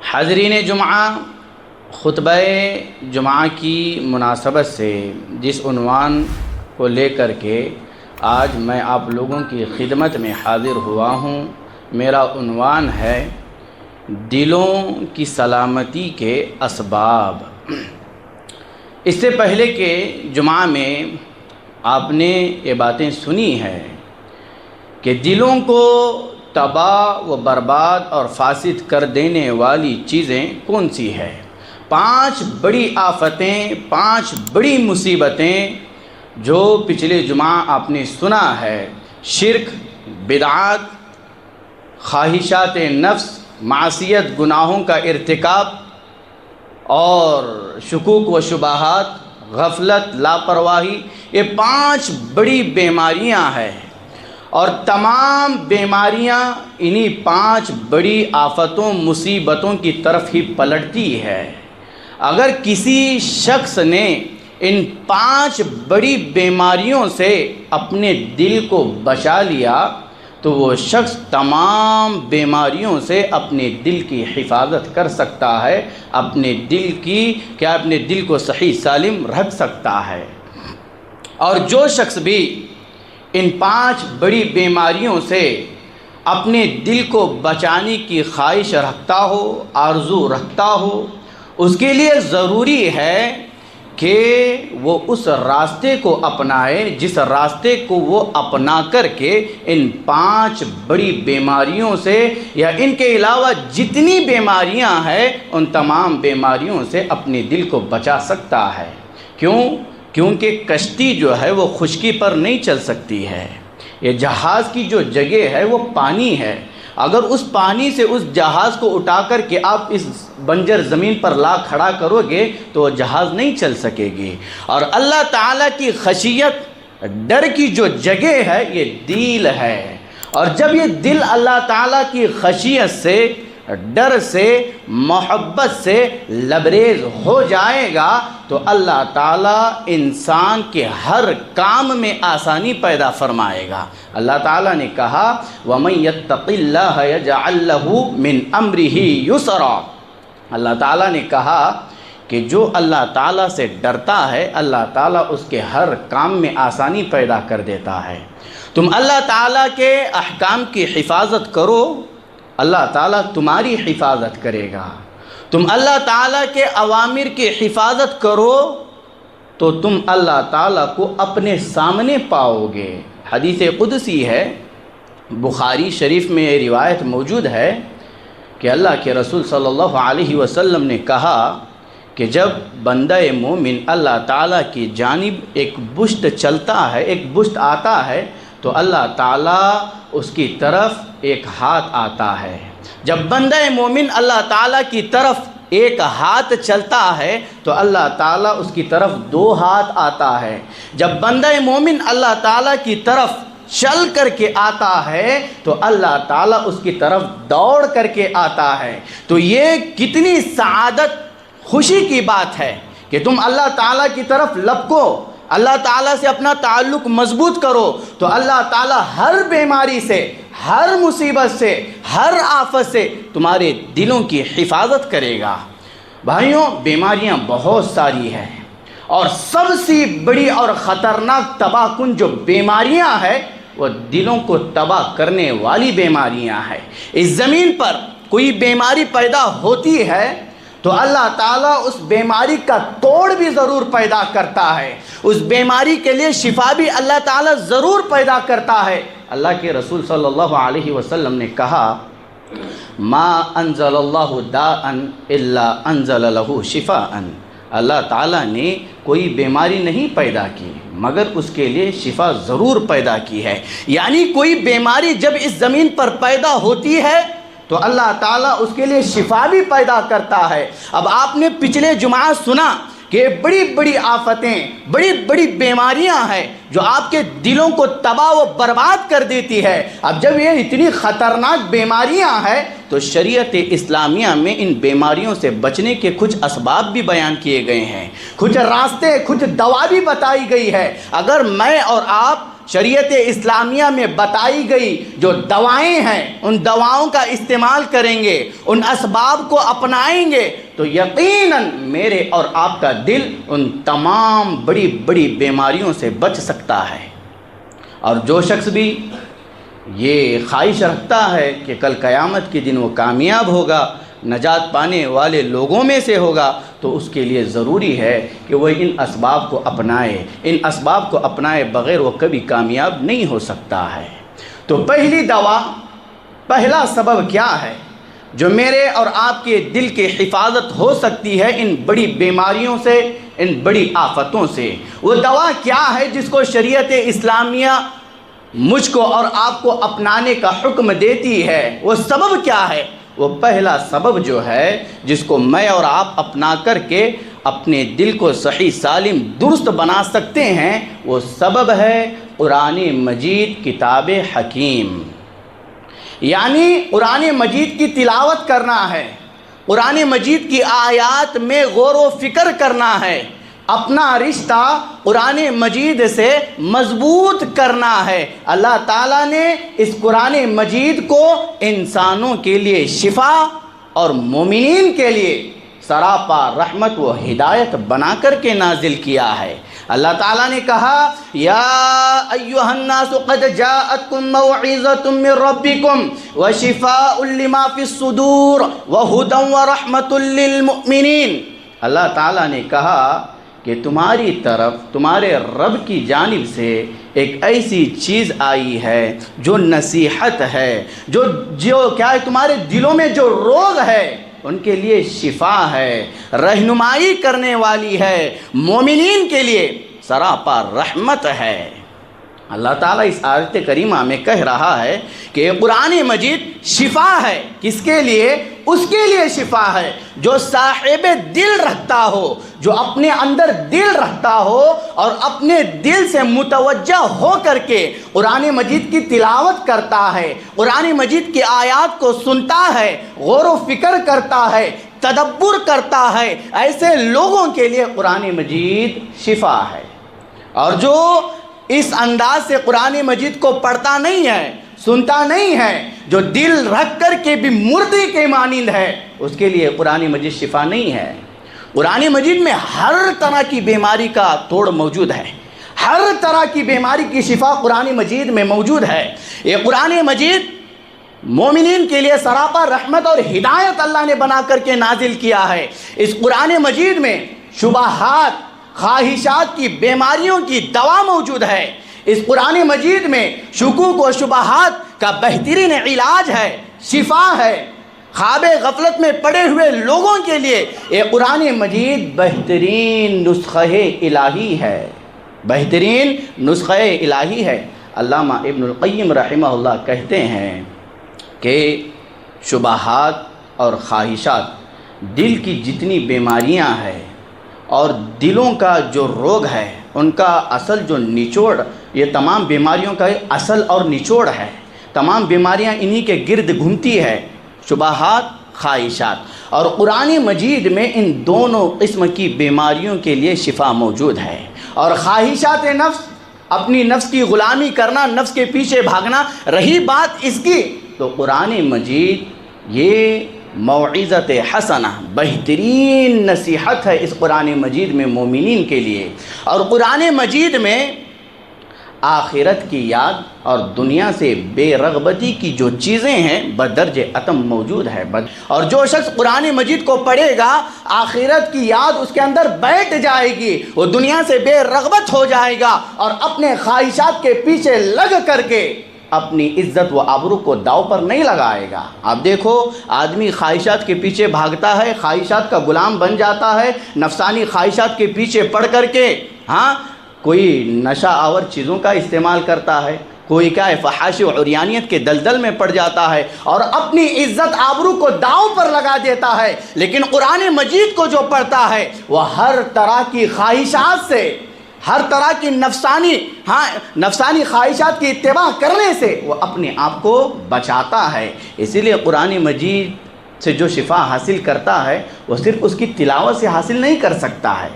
حاضرین جمعہ، خطبہ جمعہ کی مناسبت سے جس عنوان کو لے کر کے آج میں آپ لوگوں کی خدمت میں حاضر ہوا ہوں، میرا عنوان ہے دلوں کی سلامتی کے اسباب۔ اس سے پہلے کہ جمعہ میں آپ نے یہ باتیں سنی ہے کہ دلوں کو تباہ و برباد اور فاسد کر دینے والی چیزیں کون سی ہے؟ 5 بڑی آفتیں، 5 بڑی مصیبتیں جو پچھلے جمعہ آپ نے سنا ہے: شرک، بدعات، خواہشات نفس، معصیت، گناہوں کا ارتکاب اور شکوک و شبہات، غفلت، لاپرواہی، یہ 5 بڑی بیماریاں ہیں، اور تمام بیماریاں انہی 5 بڑی آفتوں، مصیبتوں کی طرف ہی پلٹتی ہے۔ اگر کسی شخص نے ان 5 بڑی بیماریوں سے اپنے دل کو بچا لیا تو وہ شخص تمام بیماریوں سے اپنے دل کی حفاظت کر سکتا ہے، اپنے دل کو صحیح سالم رکھ سکتا ہے۔ اور جو شخص بھی ان 5 بڑی بیماریوں سے اپنے دل کو بچانے کی خواہش رکھتا ہو، آرزو رکھتا ہو، اس کے لیے ضروری ہے کہ وہ اس راستے کو اپنائے جس راستے کو وہ اپنا کر کے ان 5 بڑی بیماریوں سے یا ان کے علاوہ جتنی بیماریاں ہیں ان تمام بیماریوں سے اپنے دل کو بچا سکتا ہے۔ کیونکہ کشتی جو ہے وہ خشکی پر نہیں چل سکتی ہے۔ یہ جہاز کی جو جگہ ہے وہ پانی ہے۔ اگر اس پانی سے اس جہاز کو اٹھا کر کے آپ اس بنجر زمین پر لا کھڑا کرو گے تو وہ جہاز نہیں چل سکے گی۔ اور اللہ تعالیٰ کی خشیت، ڈر کی جو جگہ ہے یہ دل ہے، اور جب یہ دل اللہ تعالیٰ کی خشیت سے، ڈر سے، محبت سے لبریز ہو جائے گا تو اللہ تعالیٰ انسان کے ہر کام میں آسانی پیدا فرمائے گا۔ اللہ تعالیٰ نے کہا وَمَن يَتَّقِ اللَّهَ يَجْعَل لَّهُ مِنْ أَمْرِهِ يُسْرًا۔ اللہ تعالیٰ نے کہا کہ جو اللہ تعالیٰ سے ڈرتا ہے اللہ تعالیٰ اس کے ہر کام میں آسانی پیدا کر دیتا ہے۔ تم اللہ تعالیٰ کے احکام کی حفاظت کرو، اللہ تعالیٰ تمہاری حفاظت کرے گا۔ تم اللہ تعالیٰ کے اوامر کی حفاظت کرو تو تم اللہ تعالیٰ کو اپنے سامنے پاؤ گے۔ حدیث قدسی ہے، بخاری شریف میں یہ روایت موجود ہے کہ اللہ کے رسول صلی اللہ علیہ وسلم نے کہا کہ جب بندہ مومن اللہ تعالیٰ کی جانب ایک بشت چلتا ہے، ایک بشت آتا ہے تو اللہ تعالیٰ اس کی طرف ایک ہاتھ آتا ہے۔ جب بندہ مومن اللہ تعالیٰ کی طرف ایک ہاتھ چلتا ہے تو اللہ تعالیٰ اس کی طرف 2 ہاتھ آتا ہے۔ جب بندہ مومن اللہ تعالیٰ کی طرف چل کر کے آتا ہے تو اللہ تعالیٰ اس کی طرف دوڑ کر کے آتا ہے۔ تو یہ کتنی سعادت، خوشی کی بات ہے کہ تم اللہ تعالیٰ کی طرف لپکو، اللہ تعالیٰ سے اپنا تعلق مضبوط کرو تو اللہ تعالیٰ ہر بیماری سے، ہر مصیبت سے، ہر آفت سے تمہارے دلوں کی حفاظت کرے گا۔ بھائیوں، بیماریاں بہت ساری ہیں، اور سب سے بڑی اور خطرناک تباہ کن جو بیماریاں ہیں وہ دلوں کو تباہ کرنے والی بیماریاں ہیں۔ اس زمین پر کوئی بیماری پیدا ہوتی ہے تو اللہ تعالیٰ اس بیماری کا توڑ بھی ضرور پیدا کرتا ہے، اس بیماری کے لیے شفا بھی اللہ تعالیٰ ضرور پیدا کرتا ہے۔ اللہ کے رسول صلی اللہ علیہ وسلم نے کہا ما انزل اللہ داء الا انزل له شفاء۔ اللہ تعالیٰ نے کوئی بیماری نہیں پیدا کی مگر اس کے لیے شفا ضرور پیدا کی ہے۔ یعنی کوئی بیماری جب اس زمین پر پیدا ہوتی ہے تو اللہ تعالیٰ اس کے لیے شفا بھی پیدا کرتا ہے۔ اب آپ نے پچھلے جمعہ سنا کہ بڑی بڑی آفتیں، بڑی بڑی بیماریاں ہیں جو آپ کے دلوں کو تباہ و برباد کر دیتی ہے۔ اب جب یہ اتنی خطرناک بیماریاں ہیں تو شریعت اسلامیہ میں ان بیماریوں سے بچنے کے کچھ اسباب بھی بیان کیے گئے ہیں، کچھ راستے، کچھ دوا بھی بتائی گئی ہے۔ اگر میں اور آپ شریعت اسلامیہ میں بتائی گئی جو دوائیں ہیں ان دواؤں کا استعمال کریں گے، ان اسباب کو اپنائیں گے تو یقیناً میرے اور آپ کا دل ان تمام بڑی بڑی بیماریوں سے بچ سکتا ہے۔ اور جو شخص بھی یہ خواہش رکھتا ہے کہ کل قیامت کے دن وہ کامیاب ہوگا، نجات پانے والے لوگوں میں سے ہوگا، تو اس کے لیے ضروری ہے کہ وہ ان اسباب کو اپنائے۔ ان اسباب کو اپنائے بغیر وہ کبھی کامیاب نہیں ہو سکتا ہے۔ تو پہلی دوا، پہلا سبب کیا ہے جو میرے اور آپ کے دل کی حفاظت ہو سکتی ہے ان بڑی بیماریوں سے، ان بڑی آفتوں سے؟ وہ دوا کیا ہے جس کو شریعت اسلامیہ مجھ کو اور آپ کو اپنانے کا حکم دیتی ہے؟ وہ سبب کیا ہے؟ وہ پہلا سبب جو ہے جس کو میں اور آپ اپنا کر کے اپنے دل کو صحیح سالم درست بنا سکتے ہیں، وہ سبب ہے قرآن مجید کتاب حکیم۔ یعنی قرآن مجید کی تلاوت کرنا ہے، قرآن مجید کی آیات میں غور و فکر کرنا ہے، اپنا رشتہ قرآن مجید سے مضبوط کرنا ہے۔ اللہ تعالیٰ نے اس قرآن مجید کو انسانوں کے لیے شفا اور مومنین کے لیے سراپا رحمت و ہدایت بنا کر کے نازل کیا ہے۔ اللہ تعالیٰ نے کہا یا ایھا الناس قد جاءتکم موعظۃ من ربکم وشفاء لما فی الصدور وہدی ورحمۃ للمؤمنین۔ اللہ تعالیٰ نے کہا کہ تمہاری طرف تمہارے رب کی جانب سے ایک ایسی چیز آئی ہے جو نصیحت ہے، جو کیا ہے، تمہارے دلوں میں جو روگ ہے ان کے لیے شفا ہے، رہنمائی کرنے والی ہے، مومنین کے لیے سراپا رحمت ہے۔ اللہ تعالیٰ اس آیت کریمہ میں کہہ رہا ہے کہ قرآن مجید شفا ہے۔ کس کے لیے؟ اس کے لیے شفا ہے جو صاحب دل رکھتا ہو، جو اپنے اندر دل رکھتا ہو اور اپنے دل سے متوجہ ہو کر کے قرآن مجید کی تلاوت کرتا ہے، قرآن مجید کی آیات کو سنتا ہے، غور و فکر کرتا ہے، تدبر کرتا ہے، ایسے لوگوں کے لیے قرآن مجید شفا ہے۔ اور جو اس انداز سے قرآن مجید کو پڑھتا نہیں ہے، سنتا نہیں ہے، جو دل رکھ کر کے بھی مردے کے مانند ہے، اس کے لیے قرآن مجید شفا نہیں ہے۔ قرآن مجید میں ہر طرح کی بیماری کا توڑ موجود ہے، ہر طرح کی بیماری کی شفا قرآن مجید میں موجود ہے۔ یہ قرآن مجید مومنین کے لیے سراپا رحمت اور ہدایت اللہ نے بنا کر کے نازل کیا ہے۔ اس قرآن مجید میں شبہات، خواہشات کی بیماریوں کی دوا موجود ہے۔ اس قرآن مجید میں شکوک و شبہات کا بہترین علاج ہے، شفا ہے۔ خواب غفلت میں پڑے ہوئے لوگوں کے لیے یہ قرآن مجید بہترین نسخہ الہی ہے، بہترین نسخہ الہی ہے۔ علامہ ابن القیم رحمہ اللہ کہتے ہیں کہ شبہات اور خواہشات دل کی جتنی بیماریاں ہیں اور دلوں کا جو روگ ہے ان کا اصل جو نچوڑ، یہ تمام بیماریوں کا اصل اور نچوڑ ہے، تمام بیماریاں انہی کے گرد گھومتی ہے، شبہات، خواہشات۔ اور قرآن مجید میں ان دونوں قسم کی بیماریوں کے لیے شفا موجود ہے۔ اور خواہشات نفس، اپنی نفس کی غلامی کرنا، نفس کے پیچھے بھاگنا، رہی بات اس کی، تو قرآن مجید یہ موعظت حسنہ، بہترین نصیحت ہے اس قرآن مجید میں مومنین کے لیے۔ اور قرآن مجید میں آخرت کی یاد اور دنیا سے بے رغبتی کی جو چیزیں ہیں بدرج اتم موجود ہے۔ اور جو شخص قرآن مجید کو پڑھے گا آخرت کی یاد اس کے اندر بیٹھ جائے گی، وہ دنیا سے بے رغبت ہو جائے گا اور اپنے خواہشات کے پیچھے لگ کر کے اپنی عزت و آبرو کو داؤ پر نہیں لگائے گا۔ آپ دیکھو آدمی خواہشات کے پیچھے بھاگتا ہے، خواہشات کا غلام بن جاتا ہے، نفسانی خواہشات کے پیچھے پڑھ کر کے کوئی نشہ آور چیزوں کا استعمال کرتا ہے، کوئی کیا ہے فحاشی و عریانیت کے دلدل میں پڑ جاتا ہے اور اپنی عزت آبرو کو داؤ پر لگا دیتا ہے۔ لیکن قرآن مجید کو جو پڑھتا ہے وہ ہر طرح کی خواہشات سے، ہر طرح کی نفسانی خواہشات کی اتباع کرنے سے وہ اپنے آپ کو بچاتا ہے۔ اسی لیے قرآن مجید سے جو شفا حاصل کرتا ہے وہ صرف اس کی تلاوت سے حاصل نہیں کر سکتا ہے،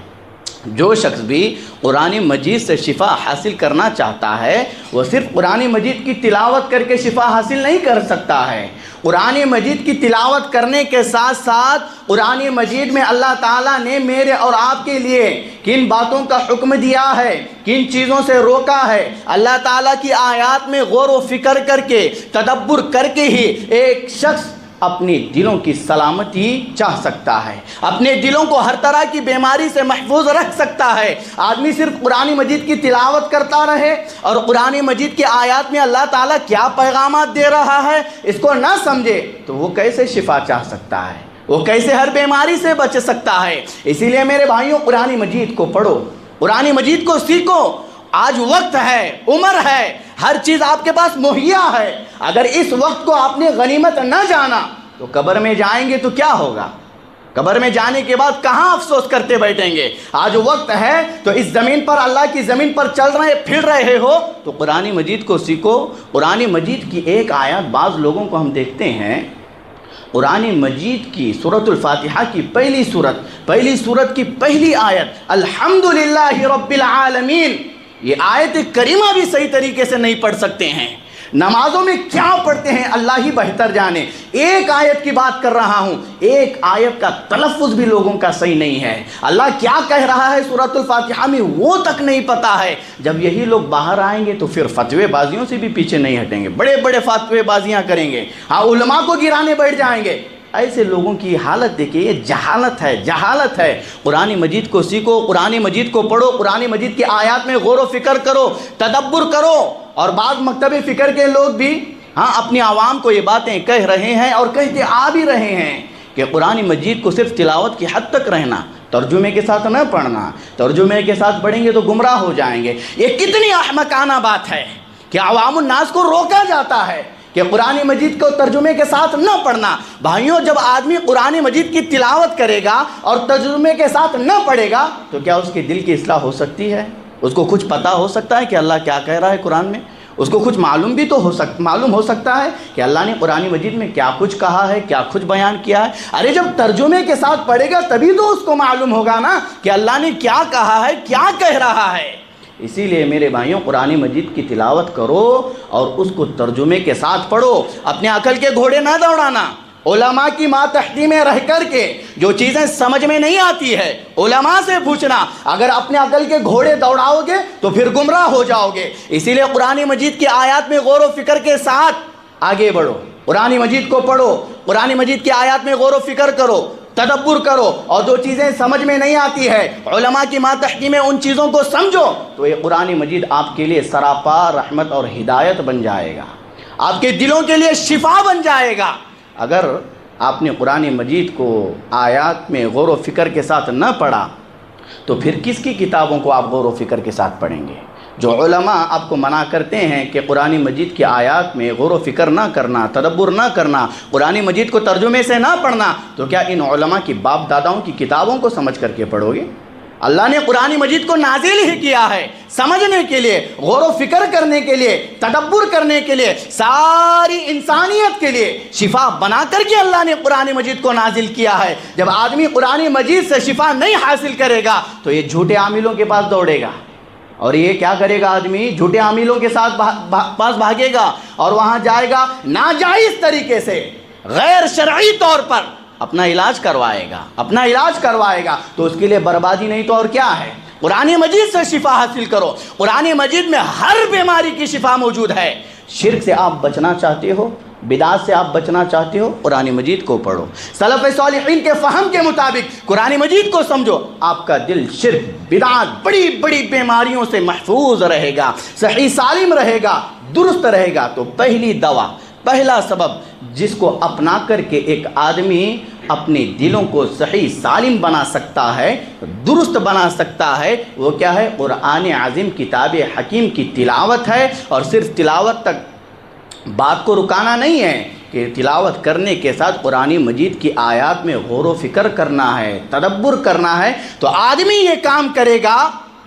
جو شخص بھی قرآن مجید سے شفا حاصل کرنا چاہتا ہے وہ صرف قرآن مجید کی تلاوت کر کے شفا حاصل نہیں کر سکتا ہے۔ قرآن مجید کی تلاوت کرنے کے ساتھ ساتھ قرآن مجید میں اللہ تعالیٰ نے میرے اور آپ کے لیے کن باتوں کا حکم دیا ہے، کن چیزوں سے روکا ہے، اللہ تعالیٰ کی آیات میں غور و فکر کر کے تدبر کر کے ہی ایک شخص اپنی دلوں کی سلامتی چاہ سکتا ہے، اپنے دلوں کو ہر طرح کی بیماری سے محفوظ رکھ سکتا ہے۔ آدمی صرف قرآن مجید کی تلاوت کرتا رہے اور قرآن مجید کی آیات میں اللہ تعالیٰ کیا پیغامات دے رہا ہے اس کو نہ سمجھے تو وہ کیسے شفا چاہ سکتا ہے، وہ کیسے ہر بیماری سے بچ سکتا ہے؟ اسی لیے میرے بھائیوں، قرآن مجید کو پڑھو، قرآن مجید کو سیکھو۔ آج وقت ہے، عمر ہے، ہر چیز آپ کے پاس مہیا ہے۔ اگر اس وقت کو آپ نے غنیمت نہ جانا تو قبر میں جائیں گے تو کیا ہوگا؟ قبر میں جانے کے بعد کہاں افسوس کرتے بیٹھیں گے؟ آج وقت ہے تو اس زمین پر، اللہ کی زمین پر چل رہے پھر رہے ہو تو قرآن مجید کو سیکھو۔ قرآن مجید کی ایک آیت بعض لوگوں کو ہم دیکھتے ہیں، قرآن مجید کی سورۃ الفاتحہ کی پہلی سورت کی پہلی آیت الحمدللہ رب العالمین، یہ آیت کریمہ بھی صحیح طریقے سے نہیں پڑھ سکتے ہیں۔ نمازوں میں کیا پڑھتے ہیں اللہ ہی بہتر جانے۔ ایک آیت کی بات کر رہا ہوں، ایک آیت کا تلفظ بھی لوگوں کا صحیح نہیں ہے۔ اللہ کیا کہہ رہا ہے سورۃ الفاتحہ میں وہ تک نہیں پتا ہے۔ جب یہی لوگ باہر آئیں گے تو پھر فتوے بازیوں سے بھی پیچھے نہیں ہٹیں گے، بڑے بڑے فتوے بازیاں کریں گے، ہاں علماء کو گرانے بیٹھ جائیں گے۔ ایسے لوگوں کی حالت دیکھیے، یہ جہالت ہے۔ قرآن مجید کو سیکھو، قرآن مجید کو پڑھو، قرآن مجید کی آیات میں غور و فکر کرو، تدبر کرو۔ اور بعض مکتب فکر کے لوگ بھی اپنی عوام کو یہ باتیں کہہ رہے ہیں اور کہتے آ بھی رہے ہیں کہ قرآن مجید کو صرف تلاوت کی حد تک رہنا، ترجمے کے ساتھ نہ پڑھنا، ترجمے کے ساتھ پڑھیں گے تو گمراہ ہو جائیں گے۔ یہ کتنی احمقانہ بات ہے کہ عوام الناس کو روکا جاتا ہے کہ قرآن مجید کو ترجمے کے ساتھ نہ پڑھنا۔ بھائیوں، جب آدمی قرآن مجید کی تلاوت کرے گا اور ترجمے کے ساتھ نہ پڑھے گا تو کیا اس کے دل کی اصلاح ہو سکتی ہے؟ اس کو کچھ پتہ ہو سکتا ہے کہ اللہ کیا کہہ رہا ہے قرآن میں؟ اس کو کچھ معلوم بھی تو معلوم ہو سکتا ہے کہ اللہ نے قرآن مجید میں کیا کچھ کہا ہے، کیا کچھ بیان کیا ہے؟ ارے جب ترجمے کے ساتھ پڑھے گا تبھی تو اس کو معلوم ہوگا نا کہ اللہ نے کیا کہا ہے، کیا کہہ رہا ہے۔ اسی لیے میرے بھائیوں، قرآن مجید کی تلاوت کرو اور اس کو ترجمے کے ساتھ پڑھو۔ اپنے عقل کے گھوڑے نہ دوڑانا، علماء کی ماتحتی میں رہ کر کے جو چیزیں سمجھ میں نہیں آتی ہے علماء سے پوچھنا۔ اگر اپنے عقل کے گھوڑے دوڑاؤ گے تو پھر گمراہ ہو جاؤ گے۔ اسی لیے قرآن مجید کی آیات میں غور و فکر کے ساتھ آگے بڑھو، قرآن مجید کو پڑھو، قرآن مجید کی آیات میں غور و فکر کرو، تدبر کرو، اور جو چیزیں سمجھ میں نہیں آتی ہے علماء کی ماتحتی میں ان چیزوں کو سمجھو تو یہ قرآن مجید آپ کے لیے سراپا رحمت اور ہدایت بن جائے گا، آپ کے دلوں کے لیے شفا بن جائے گا۔ اگر آپ نے قرآن مجید کو آیات میں غور و فکر کے ساتھ نہ پڑھا تو پھر کس کی کتابوں کو آپ غور و فکر کے ساتھ پڑھیں گے؟ جو علماء آپ کو منع کرتے ہیں کہ قرآن مجید کی آیات میں غور و فکر نہ کرنا، تدبر نہ کرنا، قرآن مجید کو ترجمے سے نہ پڑھنا، تو کیا ان علماء کی باپ داداؤں کی کتابوں کو سمجھ کر کے پڑھو گے؟ اللہ نے قرآن مجید کو نازل ہی کیا ہے سمجھنے کے لیے، غور و فکر کرنے کے لیے، تدبر کرنے کے لیے، ساری انسانیت کے لیے شفا بنا کر کے اللہ نے قرآن مجید کو نازل کیا ہے۔ جب آدمی قرآن مجید سے شفا نہیں حاصل کرے گا تو یہ جھوٹے عاملوں کے پاس دوڑے گا، اور یہ کیا کرے گا؟ آدمی جھوٹے عاملوں کے ساتھ پاس بھاگے گا اور وہاں جائے گا، ناجائز طریقے سے، غیر شرعی طور پر اپنا علاج کروائے گا تو اس کے لیے بربادی نہیں تو اور کیا ہے؟ قرآن مجید سے شفا حاصل کرو۔ قرآن مجید میں ہر بیماری کی شفا موجود ہے۔ شرک سے آپ بچنا چاہتے ہو، بدعات سے آپ بچنا چاہتے ہو، قرآن مجید کو پڑھو، سلف صالحین کے فہم کے مطابق قرآن مجید کو سمجھو، آپ کا دل شرک، بدعات، بڑی بڑی بیماریوں سے محفوظ رہے گا، صحیح سالم رہے گا، درست رہے گا۔ تو پہلی دوا، پہلا سبب جس کو اپنا کر کے ایک آدمی اپنے دلوں کو صحیح سالم بنا سکتا ہے، درست بنا سکتا ہے، وہ کیا ہے؟ قرآن عظیم کتاب حکیم کی تلاوت ہے۔ اور صرف تلاوت تک بات کو رکانا نہیں ہے کہ تلاوت کرنے کے ساتھ قرآن مجید کی آیات میں غور و فکر کرنا ہے، تدبر کرنا ہے۔ تو آدمی یہ کام کرے گا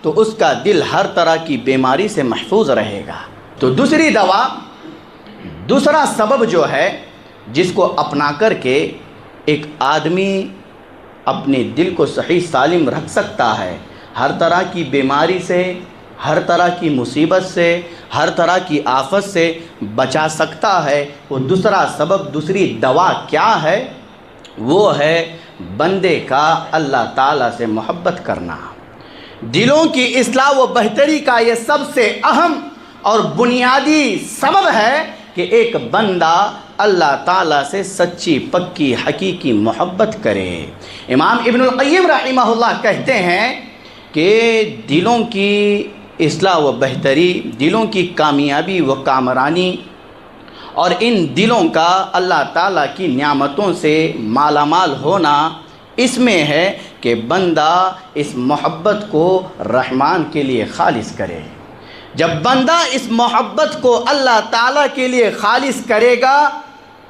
تو اس کا دل ہر طرح کی بیماری سے محفوظ رہے گا۔ تو دوسری دوا، دوسرا سبب جو ہے جس کو اپنا کر کے ایک آدمی اپنے دل کو صحیح سالم رکھ سکتا ہے، ہر طرح کی بیماری سے، ہر طرح کی مصیبت سے، ہر طرح کی آفت سے بچا سکتا ہے، وہ دوسرا سبب، دوسری دوا کیا ہے؟ وہ ہے بندے کا اللہ تعالیٰ سے محبت کرنا۔ دلوں کی اصلاح و بہتری کا یہ سب سے اہم اور بنیادی سبب ہے کہ ایک بندہ اللہ تعالیٰ سے سچی پکی حقیقی محبت کرے۔ امام ابن القیم رحمہ اللہ کہتے ہیں کہ دلوں کی اصلاح و بہتری، دلوں کی کامیابی و کامرانی اور ان دلوں کا اللہ تعالیٰ کی نعمتوں سے مالا مال ہونا اس میں ہے کہ بندہ اس محبت کو رحمان کے لیے خالص کرے۔ جب بندہ اس محبت کو اللہ تعالیٰ کے لیے خالص کرے گا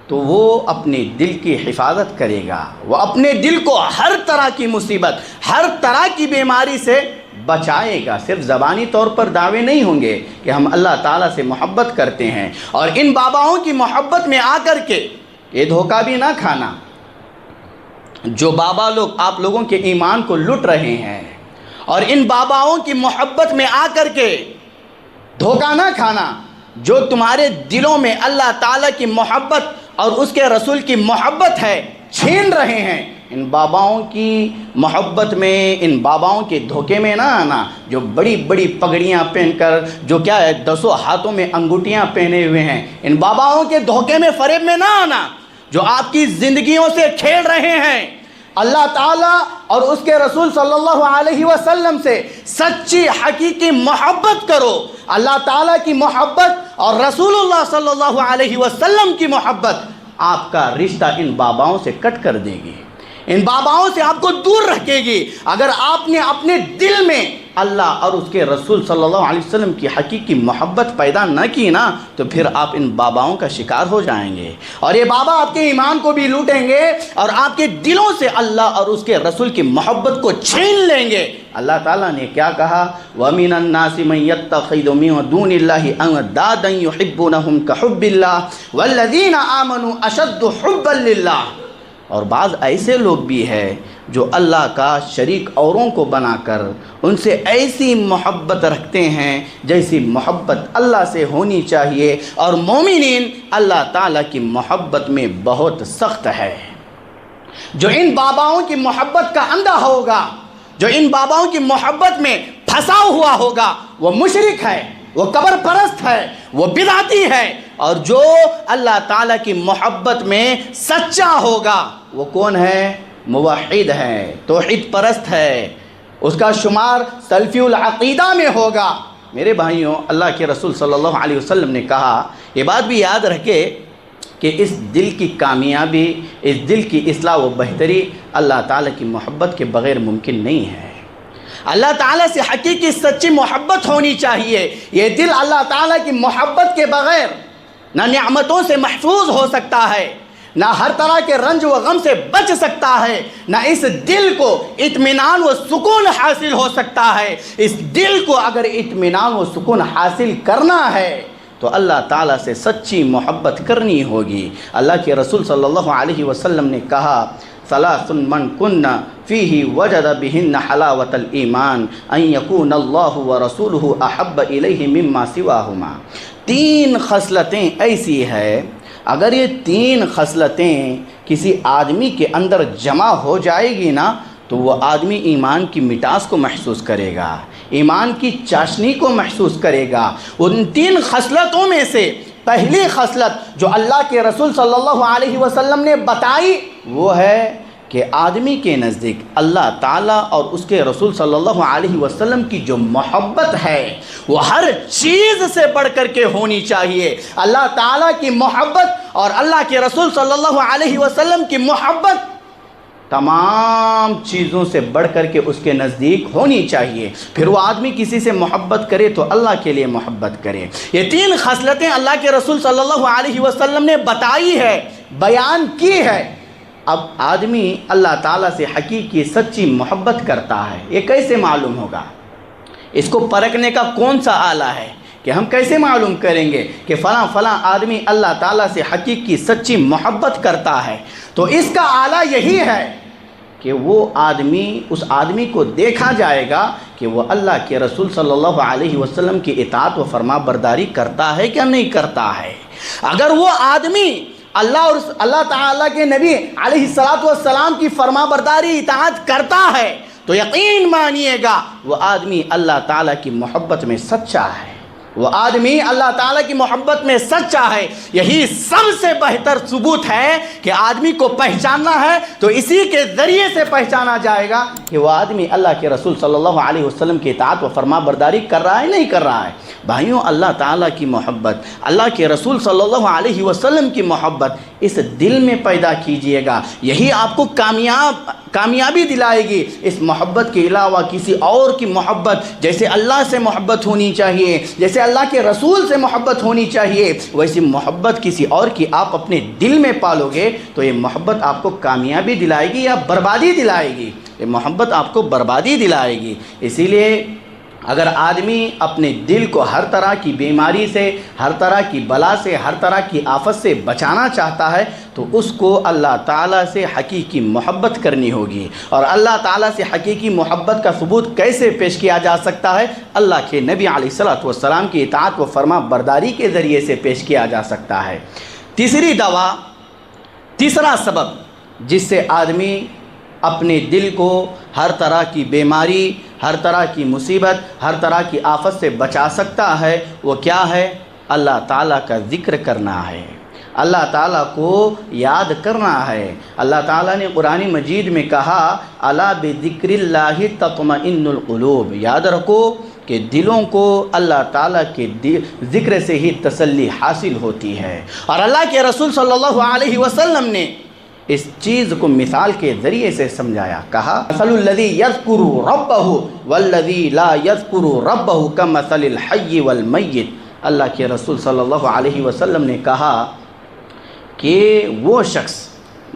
تو وہ اپنے دل کی حفاظت کرے گا، وہ اپنے دل کو ہر طرح کی مصیبت، ہر طرح کی بیماری سے بچائے گا۔ صرف زبانی طور پر دعوے نہیں ہوں گے کہ ہم اللہ تعالیٰ سے محبت کرتے ہیں، اور ان باباؤں کی محبت میں آ کر کے یہ دھوکہ بھی نہ کھانا۔ جو بابا لوگ آپ لوگوں کے ایمان کو لٹ رہے ہیں، اور ان باباؤں کی محبت میں آ کر کے دھوکہ نہ کھانا۔ جو تمہارے دلوں میں اللہ تعالیٰ کی محبت اور اس کے رسول کی محبت ہے چھین رہے ہیں، ان باباؤں کی محبت میں، ان باباؤں کے دھوکے میں نہ آنا۔ جو بڑی بڑی پگڑیاں پہن کر، جو کیا ہے 10 ہاتھوں میں انگوٹیاں پہنے ہوئے ہیں، ان باباؤں کے دھوکے میں، فریب میں نہ آنا۔ جو آپ کی زندگیوں سے کھیل رہے ہیں، اللہ تعالیٰ اور اس کے رسول صلی اللہ علیہ وسلم سے سچی حقیقی محبت کرو۔ اللہ تعالیٰ کی محبت اور رسول اللہ صلی اللہ علیہ وسلم کی محبت آپ کا رشتہ ان باباؤں سے کٹ کر دے گی، ان باباؤں سے آپ کو دور رکھے گی۔ اگر آپ نے اپنے دل میں اللہ اور اس کے رسول صلی اللہ علیہ وسلم کی حقیقی محبت پیدا نہ کی نا، تو پھر آپ ان باباؤں کا شکار ہو جائیں گے، اور یہ بابا آپ کے ایمان کو بھی لوٹیں گے اور آپ کے دلوں سے اللہ اور اس کے رسول کی محبت کو چھین لیں گے۔ اللہ تعالیٰ نے کیا کہا؟ وَمِنَ النَّاسِ مَن يَتَّخِذُ مِن دُونِ اللَّهِ أَندَادًا يُحِبُّونَهُمْ كَحُبِّ اللَّهِ وَالَّذِينَ آمَنُوا أَشَدُّ حُبًّا لِلَّهِ۔ اور بعض ایسے لوگ بھی ہیں جو اللہ کا شریک اوروں کو بنا کر ان سے ایسی محبت رکھتے ہیں جیسی محبت اللہ سے ہونی چاہیے، اور مومنین اللہ تعالیٰ کی محبت میں بہت سخت ہے۔ جو ان باباؤں کی محبت کا اندھا ہوگا، جو ان باباؤں کی محبت میں پھنسا ہوا ہوگا، وہ مشرک ہے، وہ قبر پرست ہے، وہ بدعتی ہے۔ اور جو اللہ تعالیٰ کی محبت میں سچا ہوگا وہ کون ہے؟ موحد ہے، توحید پرست ہے، اس کا شمار سلفی العقیدہ میں ہوگا۔ میرے بھائیوں، اللہ کے رسول صلی اللہ علیہ وسلم نے کہا، یہ بات بھی یاد رکھے کہ اس دل کی کامیابی، اس دل کی اصلاح و بہتری اللہ تعالیٰ کی محبت کے بغیر ممکن نہیں ہے۔ اللہ تعالیٰ سے حقیقی سچی محبت ہونی چاہیے۔ یہ دل اللہ تعالیٰ کی محبت کے بغیر نہ نعمتوں سے محفوظ ہو سکتا ہے، نہ ہر طرح کے رنج و غم سے بچ سکتا ہے، نہ اس دل کو اطمینان و سکون حاصل ہو سکتا ہے۔ اس دل کو اگر اطمینان و سکون حاصل کرنا ہے تو اللہ تعالیٰ سے سچی محبت کرنی ہوگی۔ اللہ کے رسول صلی اللہ علیہ وسلم نے کہا، ثلاث من کن فیہ وجد بہن حلاوت الایمان ان یکون اللہ ورسولہ احب الیہ مما سواہما۔ 3 خصلتیں ایسی ہے، اگر یہ 3 خصلتیں کسی آدمی کے اندر جمع ہو جائے گی نا تو وہ آدمی ایمان کی مٹاس کو محسوس کرے گا، ایمان کی چاشنی کو محسوس کرے گا۔ ان 3 خصلتوں میں سے پہلی خصلت جو اللہ کے رسول صلی اللہ علیہ وسلم نے بتائی وہ ہے کہ آدمی کے نزدیک اللہ تعالیٰ اور اس کے رسول صلی اللہ علیہ وسلم کی جو محبت ہے وہ ہر چیز سے بڑھ کر کے ہونی چاہیے۔ اللہ تعالیٰ کی محبت اور اللہ کے رسول صلی اللہ علیہ وسلم کی محبت تمام چیزوں سے بڑھ کر کے اس کے نزدیک ہونی چاہیے۔ پھر وہ آدمی کسی سے محبت کرے تو اللہ کے لیے محبت کرے۔ یہ 3 خصلتیں اللہ کے رسول صلی اللہ علیہ وسلم نے بتائی ہے، بیان کی ہے۔ اب آدمی اللہ تعالیٰ سے حقیقی سچی محبت کرتا ہے، یہ کیسے معلوم ہوگا؟ اس کو پرکھنے کا کون سا آلہ ہے کہ ہم کیسے معلوم کریں گے کہ فلاں فلاں آدمی اللہ تعالیٰ سے حقیقی سچی محبت کرتا ہے؟ تو اس کا آلہ یہی ہے کہ وہ آدمی، اس آدمی کو دیکھا جائے گا کہ وہ اللہ کے رسول صلی اللہ علیہ وسلم کی اطاعت و فرما برداری کرتا ہے کیا نہیں کرتا ہے۔ اگر وہ آدمی اللہ اور اللہ تعالیٰ کے نبی علیہ السلام کی فرما برداری اطاعت کرتا ہے تو یقین مانیے گا وہ آدمی اللہ تعالیٰ کی محبت میں سچا ہے، وہ آدمی اللہ تعالیٰ کی محبت میں سچا ہے۔ یہی سب سے بہتر ثبوت ہے کہ آدمی کو پہچاننا ہے تو اسی کے ذریعے سے پہچانا جائے گا کہ وہ آدمی اللہ کے رسول صلی اللہ علیہ وسلم کی اطاعت و فرما برداری کر رہا ہے نہیں کر رہا ہے۔ بھائیوں، اللہ تعالیٰ کی محبت، اللہ کے رسول صلی اللہ علیہ وسلم کی محبت اس دل میں پیدا کیجئے گا، یہی آپ کو کامیابی دلائے گی۔ اس محبت کے علاوہ کسی اور کی محبت، جیسے اللہ سے محبت ہونی چاہیے، جیسے اللہ کے رسول سے محبت ہونی چاہیے، ویسی محبت کسی اور کی آپ اپنے دل میں پالو گے تو یہ محبت آپ کو کامیابی دلائے گی یا بربادی دلائے گی؟ یہ محبت آپ کو بربادی دلائے گی۔ اسی لیے اگر آدمی اپنے دل کو ہر طرح کی بیماری سے، ہر طرح کی بلا سے، ہر طرح کی آفت سے بچانا چاہتا ہے تو اس کو اللہ تعالیٰ سے حقیقی محبت کرنی ہوگی۔ اور اللہ تعالیٰ سے حقیقی محبت کا ثبوت کیسے پیش کیا جا سکتا ہے؟ اللہ کے نبی علیہ السلام کی اطاعت و فرما برداری کے ذریعے سے پیش کیا جا سکتا ہے۔ تیسرا سبب جس سے آدمی اپنے دل کو ہر طرح کی بیماری، ہر طرح کی مصیبت، ہر طرح کی آفت سے بچا سکتا ہے وہ کیا ہے؟ اللہ تعالیٰ کا ذکر کرنا ہے، اللہ تعالیٰ کو یاد کرنا ہے۔ اللہ تعالیٰ نے قرآن مجید میں کہا الا بذکر اللہ تطمئن القلوب، یاد رکھو کہ دلوں کو اللہ تعالیٰ کے ذکر سے ہی تسلی حاصل ہوتی ہے۔ اور اللہ کے رسول صلی اللہ علیہ وسلم نے اس چیز کو مثال کے ذریعے سے سمجھایا، کہا مثل الذی یذکر ربہ والذی لا یذکر ربہ کمثل الحی والمیت۔ اللہ کے رسول صلی اللہ علیہ وسلم نے کہا کہ وہ شخص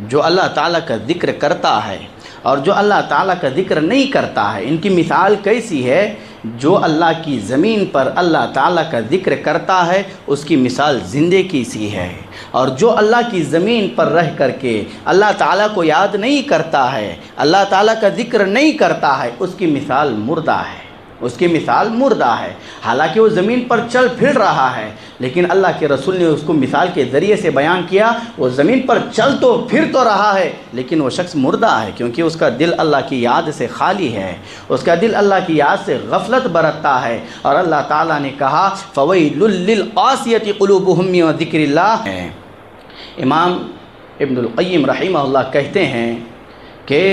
جو اللہ تعالیٰ کا ذکر کرتا ہے اور جو اللہ تعالیٰ کا ذکر نہیں کرتا ہے، ان کی مثال کیسی ہے؟ جو اللہ کی زمین پر اللہ تعالیٰ کا ذکر کرتا ہے اس کی مثال زندے کی سی ہے، اور جو اللہ کی زمین پر رہ کر کے اللہ تعالیٰ کو یاد نہیں کرتا ہے، اللہ تعالیٰ کا ذکر نہیں کرتا ہے، اس کی مثال مردہ ہے، اس کی مثال مردہ ہے۔ حالانکہ وہ زمین پر چل پھر رہا ہے لیکن اللہ کے رسول نے اس کو مثال کے ذریعے سے بیان کیا، وہ زمین پر چل تو پھر تو رہا ہے لیکن وہ شخص مردہ ہے، کیونکہ اس کا دل اللہ کی یاد سے خالی ہے، اس کا دل اللہ کی یاد سے غفلت برتتا ہے۔ اور اللہ تعالیٰ نے کہا فَوَيْلٌ لِّلْقَاسِيَةِ قُلُوبُهُم مِّن ذِكْرِ اللَّهِ۔ امام ابن القیم رحمہ اللہ کہتے ہیں کہ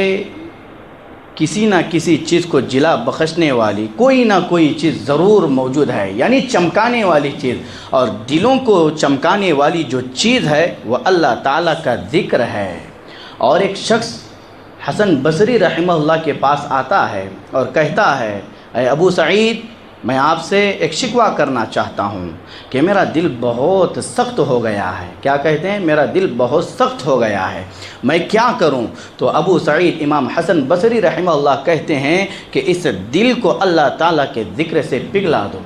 کسی نہ کسی چیز کو جلا بخشنے والی کوئی نہ کوئی چیز ضرور موجود ہے، یعنی چمکانے والی چیز، اور دلوں کو چمکانے والی جو چیز ہے وہ اللہ تعالیٰ کا ذکر ہے۔ اور ایک شخص حسن بصری رحمہ اللہ کے پاس آتا ہے اور کہتا ہے اے ابو سعید، میں آپ سے ایک شکوہ کرنا چاہتا ہوں کہ میرا دل بہت سخت ہو گیا ہے۔ کیا کہتے ہیں؟ میرا دل بہت سخت ہو گیا ہے، میں کیا کروں؟ تو ابو سعید امام حسن بصری رحمہ اللہ کہتے ہیں کہ اس دل کو اللہ تعالیٰ کے ذکر سے پگھلا دو،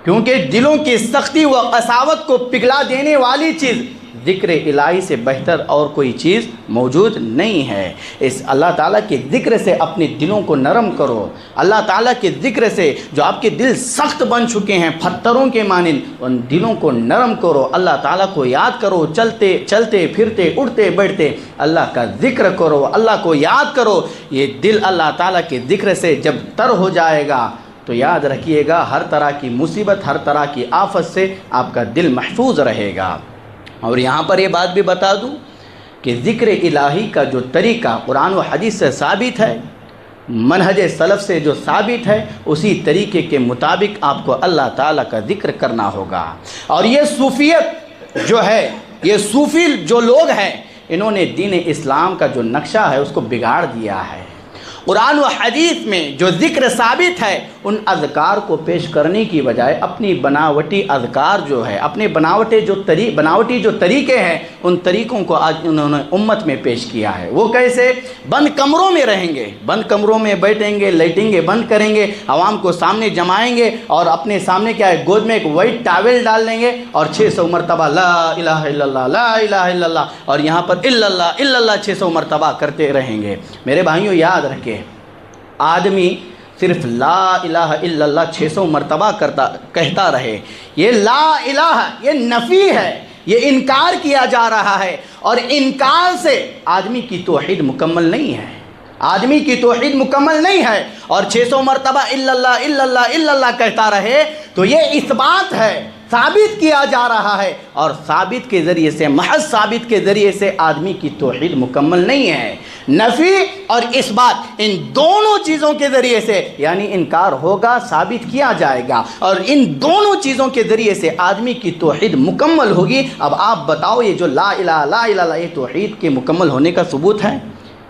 کیونکہ دلوں کی سختی و قساوت کو پگھلا دینے والی چیز ذکر الہی سے بہتر اور کوئی چیز موجود نہیں ہے۔ اس اللہ تعالیٰ کے ذکر سے اپنے دلوں کو نرم کرو، اللہ تعالیٰ کے ذکر سے جو آپ کے دل سخت بن چکے ہیں پتھروں کے مانند، ان دلوں کو نرم کرو، اللہ تعالیٰ کو یاد کرو، چلتے پھرتے اٹھتے بیٹھتے اللہ کا ذکر کرو، اللہ کو یاد کرو۔ یہ دل اللہ تعالیٰ کے ذکر سے جب تر ہو جائے گا تو یاد رکھیے گا ہر طرح کی مصیبت، ہر طرح کی آفت سے آپ کا دل محفوظ رہے گا۔ اور یہاں پر یہ بات بھی بتا دوں کہ ذکر الہی کا جو طریقہ قرآن و حدیث سے ثابت ہے، منہج سلف سے جو ثابت ہے، اسی طریقے کے مطابق آپ کو اللہ تعالیٰ کا ذکر کرنا ہوگا۔ اور یہ صوفیت جو ہے، یہ صوفی جو لوگ ہیں، انہوں نے دین اسلام کا جو نقشہ ہے اس کو بگاڑ دیا ہے۔ قرآن و حدیث میں جو ذکر ثابت ہے ان اذکار کو پیش کرنے کی بجائے اپنی بناوٹی اذکار جو ہے، اپنے بناوٹی جو طریقے ہیں ان طریقوں کو آج انہوں نے امت میں پیش کیا ہے۔ وہ کیسے؟ بند کمروں میں رہیں گے، بند کمروں میں بیٹھیں گے، لیٹیں گے، بند کریں گے، عوام کو سامنے جمائیں گے اور اپنے سامنے کیا ہے، گود میں ایک وائٹ ٹاول ڈال لیں گے اور 600 مرتبہ لا الہ الا اللہ لا الہ الا اللہ اور یہاں پر الا اللہ 600 مرتبہ کرتے رہیں گے۔ میرے بھائیوں یاد رکھیں، آدمی صرف لا الہ الا اللہ 600 مرتبہ کہتا رہے، یہ لا الہ یہ نفی ہے، یہ انکار کیا جا رہا ہے، اور انکار سے آدمی کی توحید مکمل نہیں ہے، آدمی کی توحید مکمل نہیں ہے۔ اور 600 مرتبہ الا اللہ کہتا رہے تو یہ اثبات ہے، ثابت کیا جا رہا ہے، اور ثابت کے ذریعے سے، محض ثابت کے ذریعے سے آدمی کی توحید مکمل نہیں ہے۔ نفی اور اثبات ان دونوں چیزوں کے ذریعے سے، یعنی انکار ہوگا، ثابت کیا جائے گا، اور ان دونوں چیزوں کے ذریعے سے آدمی کی توحید مکمل ہوگی۔ اب آپ بتاؤ یہ جو لا الہ یہ توحید کے مکمل ہونے کا ثبوت ہے؟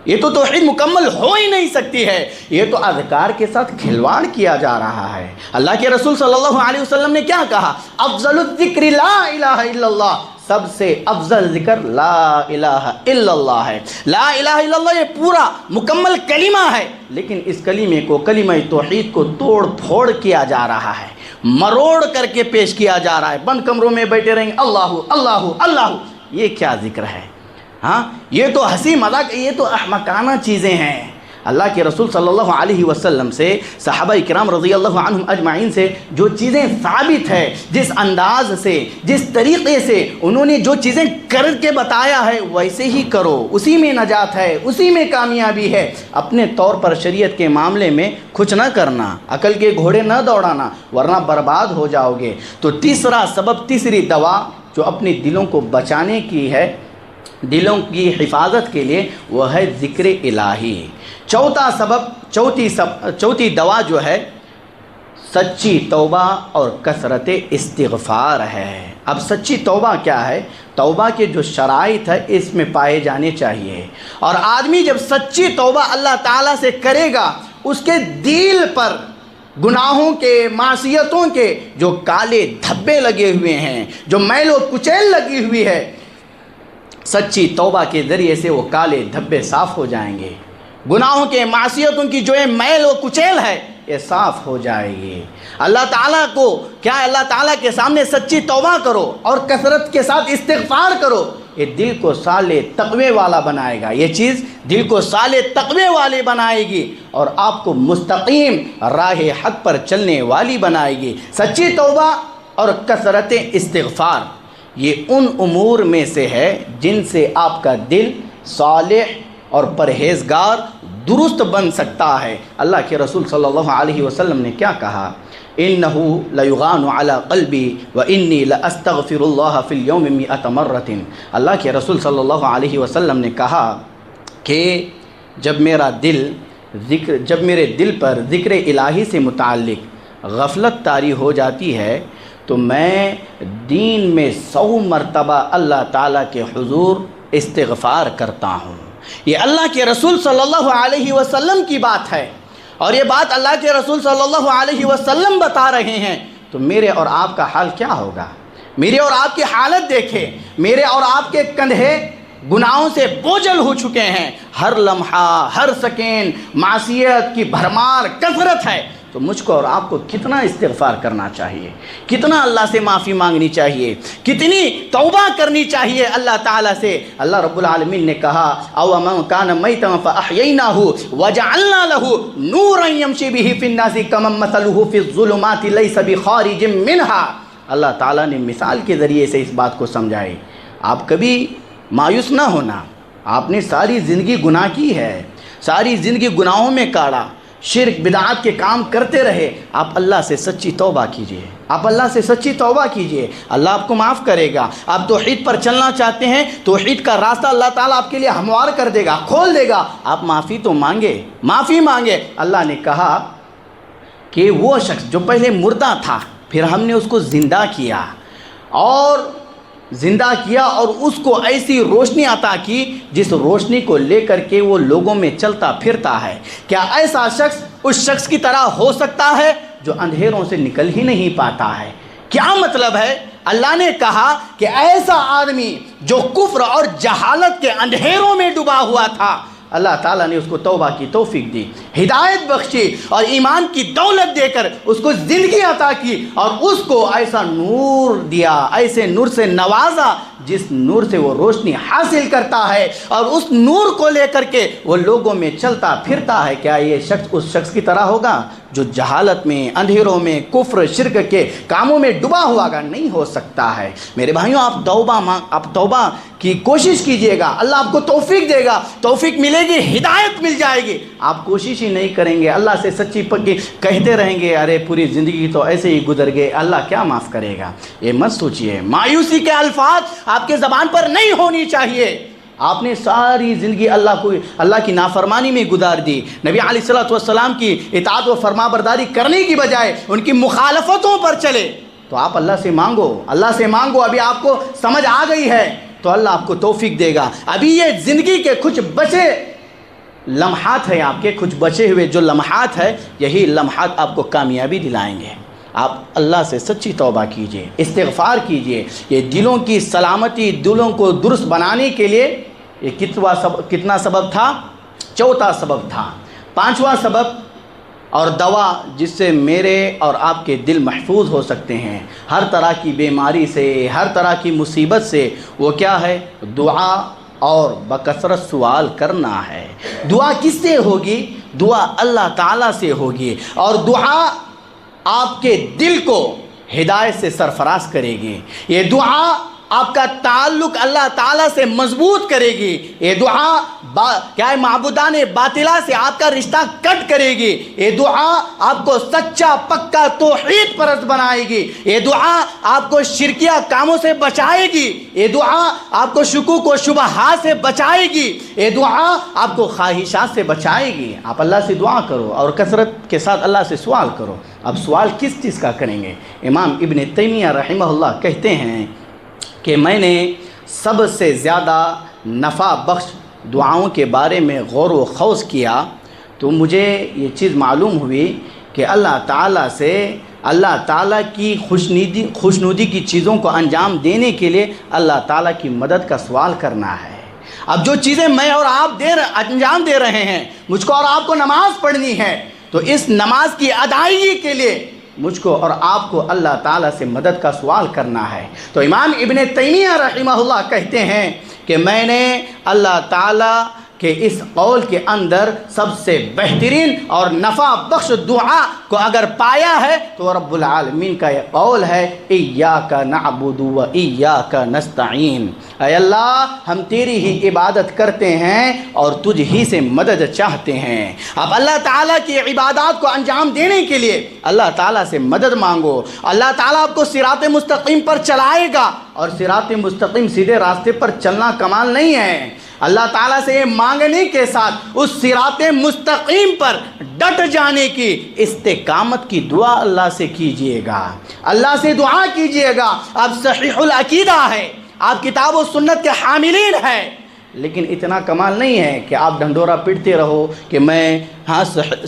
یہ تو توحید مکمل ہو ہی نہیں سکتی ہے، یہ تو اذکار کے ساتھ کھلواڑ کیا جا رہا ہے۔ اللہ کے رسول صلی اللہ علیہ وسلم نے کیا کہا؟ افضل الذکر لا الہ الا اللہ، سب سے افضل ذکر لا الہ الا اللہ ہے۔ لا الہ الا اللہ یہ پورا مکمل کلمہ ہے، لیکن اس کلمے کو، کلمہ توحید کو توڑ پھوڑ کیا جا رہا ہے، مروڑ کر کے پیش کیا جا رہا ہے۔ بند کمروں میں بیٹھے رہیں گے اللہ اللہ اللہ، یہ کیا ذکر ہے؟ ہاں یہ تو ہنسی مذاق، یہ تو احمقانہ چیزیں ہیں۔ اللہ کے رسول صلی اللہ علیہ وسلم سے، صحابہ کرام رضی اللہ عنہم اجمعین سے جو چیزیں ثابت ہے، جس انداز سے، جس طریقے سے انہوں نے جو چیزیں کر کے بتایا ہے ویسے ہی کرو، اسی میں نجات ہے، اسی میں کامیابی ہے۔ اپنے طور پر شریعت کے معاملے میں کچھ نہ کرنا، عقل کے گھوڑے نہ دوڑانا، ورنہ برباد ہو جاؤ گے۔ تو تیسرا سبب، تیسری دوا جو اپنے دلوں کو بچانے کی ہے، دلوں کی حفاظت کے لیے، وہ ہے ذکر الہی۔ چوتھا سبب، چوتھی دوا جو ہے سچی توبہ اور کثرت استغفار ہے۔ اب سچی توبہ کیا ہے؟ توبہ کے جو شرائط ہے اس میں پائے جانے چاہیے، اور آدمی جب سچی توبہ اللہ تعالیٰ سے کرے گا، اس کے دل پر گناہوں کے، معصیتوں کے جو کالے دھبے لگے ہوئے ہیں، جو میل و کچیل لگی ہوئی ہے، سچی توبہ کے ذریعے سے وہ کالے دھبے صاف ہو جائیں گے، گناہوں کے، معصیتوں کی جو میل و کچیل ہے یہ صاف ہو جائے گی۔ اللہ تعالیٰ کو کیا، اللہ تعالیٰ کے سامنے سچی توبہ کرو اور کثرت کے ساتھ استغفار کرو، یہ دل کو صالح تقوی والا بنائے گا، یہ چیز دل کو صالح تقوی والے بنائے گی اور آپ کو مستقیم راہ حق پر چلنے والی بنائے گی۔ سچی توبہ اور کثرت استغفار یہ ان امور میں سے ہے جن سے آپ کا دل صالح اور پرہیزگار درست بن سکتا ہے۔ اللہ کے رسول صلی اللہ علیہ وسلم نے کیا کہا؟ إِنَّهُ لَيُغَانُ عَلَىٰ قَلْبِي وَإِنِّي لَأَسْتَغْفِرُ اللَّهَ فِي الْيَوْمِ 100 مرة۔ اللہ کے رسول صلی اللہ علیہ وسلم نے کہا کہ جب میرے دل پر ذکر الہی سے متعلق غفلت طاری ہو جاتی ہے تو میں دین میں 100 مرتبہ اللہ تعالیٰ کے حضور استغفار کرتا ہوں۔ یہ اللہ کے رسول صلی اللہ علیہ وسلم کی بات ہے، اور یہ بات اللہ کے رسول صلی اللہ علیہ وسلم بتا رہے ہیں، تو میرے اور آپ کا حال کیا ہوگا؟ میرے اور آپ کی حالت دیکھیں، میرے اور آپ کے کندھے گناہوں سے بوجھل ہو چکے ہیں، ہر لمحہ، ہر سیکنڈ معصیت کی بھرمار کثرت ہے۔ تو مجھ کو اور آپ کو کتنا استغفار کرنا چاہیے، کتنا اللہ سے معافی مانگنی چاہیے، کتنی توبہ کرنی چاہیے اللہ تعالیٰ سے۔ اللہ رب العالمین نے کہا او من کان میتا فاحییناہ وجعلنا له نورا یمشی بہ فی الناس کمن مثلہ فی الظلمات لیس بخارج منها۔ اللہ تعالیٰ نے مثال کے ذریعے سے اس بات کو سمجھائی۔ آپ کبھی مایوس نہ ہونا، آپ نے ساری زندگی گناہ کی ہے، ساری زندگی گناہوں میں کاٹا، شرک بدعات کے کام کرتے رہے، آپ اللہ سے سچی توبہ کیجئے، آپ اللہ سے سچی توبہ کیجئے، اللہ آپ کو معاف کرے گا۔ آپ توحید پر چلنا چاہتے ہیں، توحید کا راستہ اللہ تعالیٰ آپ کے لیے ہموار کر دے گا، کھول دے گا۔ آپ معافی تو مانگے، معافی مانگے۔ اللہ نے کہا کہ وہ شخص جو پہلے مردہ تھا، پھر ہم نے اس کو زندہ کیا، اور زندہ کیا اور اس کو ایسی روشنی عطا کی جس روشنی کو لے کر کے وہ لوگوں میں چلتا پھرتا ہے۔ کیا ایسا شخص اس شخص کی طرح ہو سکتا ہے جو اندھیروں سے نکل ہی نہیں پاتا ہے؟ کیا مطلب ہے؟ اللہ نے کہا کہ ایسا آدمی جو کفر اور جہالت کے اندھیروں میں ڈوبا ہوا تھا، اللہ تعالیٰ نے اس کو توبہ کی توفیق دی، ہدایت بخشی اور ایمان کی دولت دے کر اس کو زندگی عطا کی اور اس کو ایسا نور دیا، ایسے نور سے نوازا جس نور سے وہ روشنی حاصل کرتا ہے اور اس نور کو لے کر کے وہ لوگوں میں چلتا پھرتا ہے۔ کیا یہ شخص اس شخص کی طرح ہوگا جو جہالت میں، اندھیروں میں، کفر شرک کے کاموں میں ڈوبا ہوا گا؟ نہیں ہو سکتا ہے۔ میرے بھائیوں، آپ توبہ کی کوشش کیجئے گا، اللہ آپ کو توفیق دے گا، توفیق ملے گی، ہدایت مل جائے گی۔ آپ کوشش ہی نہیں کریں گے، اللہ سے سچی پکی کہتے رہیں گے، ارے پوری زندگی تو ایسے ہی گزر گئے، اللہ کیا معاف کرے گا؟ یہ مت سوچئے۔ مایوسی کے الفاظ آپ کے زبان پر نہیں ہونی چاہیے۔ آپ نے ساری زندگی اللہ کی نافرمانی میں گزار دی، نبی علیہ الصلوۃ والسلام کی اطاعت و فرما برداری کرنے کی بجائے ان کی مخالفتوں پر چلے، تو آپ اللہ سے مانگو۔ ابھی آپ کو سمجھ آ گئی ہے تو اللہ آپ کو توفیق دے گا۔ ابھی یہ زندگی کے کچھ بچے لمحات ہیں، آپ کے کچھ بچے ہوئے جو لمحات ہیں، یہی لمحات آپ کو کامیابی دلائیں گے۔ آپ اللہ سے سچی توبہ کیجئے، استغفار کیجئے۔ یہ دلوں کی سلامتی، دلوں کو درست بنانے کے لیے یہ کتنا سبب تھا؟ چوتھا سبب تھا۔ پانچواں سبب اور دوا جس سے میرے اور آپ کے دل محفوظ ہو سکتے ہیں ہر طرح کی بیماری سے، ہر طرح کی مصیبت سے، وہ کیا ہے؟ دعا اور بکثرت سوال کرنا ہے۔ دعا کس سے ہوگی؟ دعا اللہ تعالیٰ سے ہوگی، اور دعا آپ کے دل کو ہدایت سے سرفراز کرے گی۔ یہ دعا آپ کا تعلق اللہ تعالیٰ سے مضبوط کرے گی۔ یہ دعا کیا ہے؟ معبودان باطلہ سے آپ کا رشتہ کٹ کرے گی۔ یہ دعا آپ کو سچا پکا توحید پرست بنائے گی۔ یہ دعا آپ کو شرکیہ کاموں سے بچائے گی۔ یہ دعا آپ کو شکوک و شبہات سے بچائے گی۔ یہ دعا آپ کو خواہشات سے بچائے گی۔ آپ اللہ سے دعا کرو اور کثرت کے ساتھ اللہ سے سوال کرو۔ اب سوال کس چیز کا کریں گے؟ امام ابن تیمیہ رحمہ اللہ کہتے ہیں کہ میں نے سب سے زیادہ نفع بخش دعاؤں کے بارے میں غور و خوض کیا تو مجھے یہ چیز معلوم ہوئی کہ اللہ تعالیٰ کی خوشنودی کی چیزوں کو انجام دینے کے لیے اللہ تعالیٰ کی مدد کا سوال کرنا ہے۔ اب جو چیزیں میں اور آپ انجام دے رہے ہیں، مجھ کو اور آپ کو نماز پڑھنی ہے، تو اس نماز کی ادائیگی کے لیے مجھ کو اور آپ کو اللہ تعالیٰ سے مدد کا سوال کرنا ہے۔ تو امام ابن تیمیہ رحمہ اللہ کہتے ہیں کہ میں نے اللہ تعالیٰ کہ اس قول کے اندر سب سے بہترین اور نفع بخش دعا کو اگر پایا ہے تو رب العالمین کا یہ قول ہے، ایاک نعبد و ایاک نستعین، اے اللہ ہم تیری ہی عبادت کرتے ہیں اور تجھ ہی سے مدد چاہتے ہیں۔ اب اللہ تعالیٰ کی عبادات کو انجام دینے کے لیے اللہ تعالیٰ سے مدد مانگو، اللہ تعالیٰ آپ کو صراط مستقیم پر چلائے گا، اور صراط مستقیم سیدھے راستے پر چلنا کمال نہیں ہے۔ اللہ تعالیٰ سے یہ مانگنے کے ساتھ اس صراط مستقیم پر ڈٹ جانے کی استقامت کی دعا اللہ سے کیجئے گا، اللہ سے دعا کیجئے گا۔ آپ صحیح العقیدہ ہے، آپ کتاب و سنت کے حاملین ہیں، لیکن اتنا کمال نہیں ہے کہ آپ ڈھنڈورا پیٹتے رہو کہ میں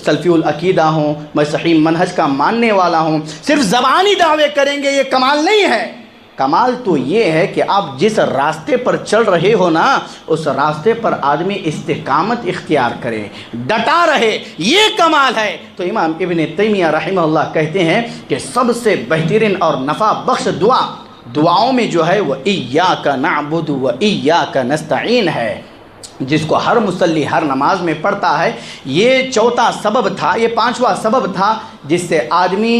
سلفی العقیدہ ہوں، میں صحیح منہج کا ماننے والا ہوں، صرف زبانی دعوے کریں گے، یہ کمال نہیں ہے۔ کمال تو یہ ہے کہ آپ جس راستے پر چل رہے ہو نا، اس راستے پر آدمی استقامت اختیار کرے، ڈٹا رہے، یہ کمال ہے۔ تو امام ابن تیمیہ رحمہ اللہ کہتے ہیں کہ سب سے بہترین اور نفع بخش دعاؤں میں جو ہے وہ ایاک نعبد و ایاک نستعین ہے، جس کو ہر مصلی ہر نماز میں پڑھتا ہے۔ یہ چوتھا سبب تھا، یہ پانچواں سبب تھا جس سے آدمی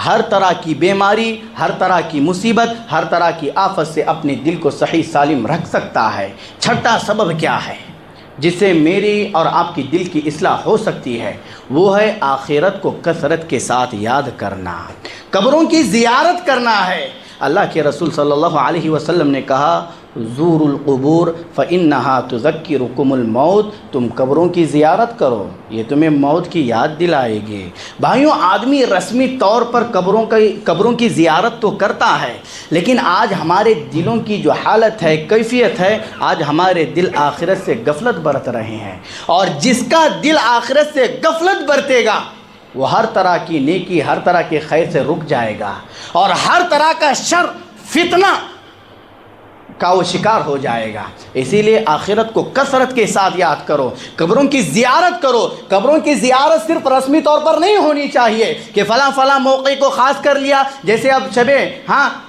ہر طرح کی بیماری، ہر طرح کی مصیبت، ہر طرح کی آفت سے اپنے دل کو صحیح سالم رکھ سکتا ہے۔ چھٹا سبب کیا ہے جس سے میری اور آپ کی دل کی اصلاح ہو سکتی ہے؟ وہ ہے آخرت کو کثرت کے ساتھ یاد کرنا، قبروں کی زیارت کرنا ہے۔ اللہ کے رسول صلی اللہ علیہ وسلم نے کہا زور القبور فإنها تذکرکم الموت، تم قبروں کی زیارت کرو، یہ تمہیں موت کی یاد دلائے گی۔ بھائیوں، آدمی رسمی طور پر قبروں کی زیارت تو کرتا ہے، لیکن آج ہمارے دلوں کی جو حالت ہے، کیفیت ہے، آج ہمارے دل آخرت سے غفلت برت رہے ہیں، اور جس کا دل آخرت سے غفلت برتے گا وہ ہر طرح کی نیکی، ہر طرح کے خیر سے رک جائے گا، اور ہر طرح کا شر، فتنہ کا وہ شکار ہو جائے گا۔ اسی لیے آخرت کو کثرت کے ساتھ یاد کرو، قبروں کی زیارت کرو۔ قبروں کی زیارت صرف رسمی طور پر نہیں ہونی چاہیے کہ فلاں موقع کو خاص کر لیا، جیسے اب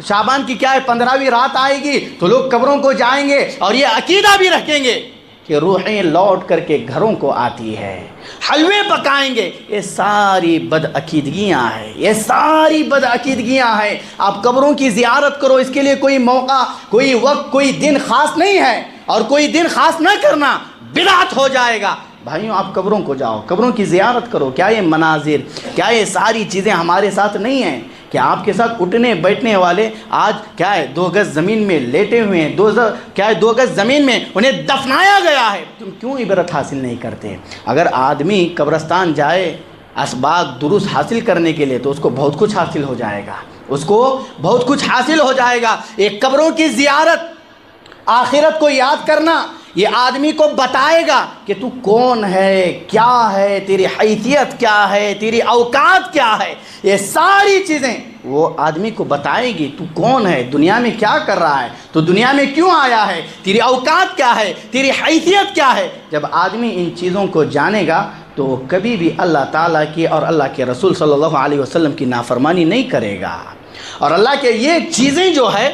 شعبان کی کیا ہے 15ویں رات آئے گی تو لوگ قبروں کو جائیں گے اور یہ عقیدہ بھی رکھیں گے کہ روحیں لوٹ کر کے گھروں کو آتی ہے، حلوے پکائیں گے۔ یہ ساری بدعقیدگیاں ہیں، یہ ساری بدعقیدگیاں ہیں۔ آپ قبروں کی زیارت کرو، اس کے لیے کوئی موقع، کوئی وقت، کوئی دن خاص نہیں ہے، اور کوئی دن خاص نہ کرنا بدعت ہو جائے گا۔ بھائیوں، آپ قبروں کو جاؤ، قبروں کی زیارت کرو۔ کیا یہ مناظر، کیا یہ ساری چیزیں ہمارے ساتھ نہیں ہیں کہ آپ کے ساتھ اٹھنے بیٹھنے والے آج کیا ہے 2 گز زمین میں لیٹے ہوئے ہیں، 2 گز زمین میں انہیں دفنایا گیا ہے؟ تم کیوں عبرت حاصل نہیں کرتے؟ اگر آدمی قبرستان جائے اسباق درست حاصل کرنے کے لیے تو اس کو بہت کچھ حاصل ہو جائے گا، اس کو بہت کچھ حاصل ہو جائے گا۔ ایک قبروں کی زیارت، آخرت کو یاد کرنا، یہ آدمی کو بتائے گا کہ تو کون ہے، کیا ہے، تیری حیثیت کیا ہے، تیری اوقات کیا ہے۔ یہ ساری چیزیں وہ آدمی کو بتائے گی، تو کون ہے، دنیا میں کیا کر رہا ہے، تو دنیا میں کیوں آیا ہے، تیری اوقات کیا ہے، تیری حیثیت کیا ہے۔ جب آدمی ان چیزوں کو جانے گا تو وہ کبھی بھی اللہ تعالیٰ کی اور اللہ کے رسول صلی اللہ علیہ وسلم کی نافرمانی نہیں کرے گا۔ اور اللہ کے یہ چیزیں جو ہے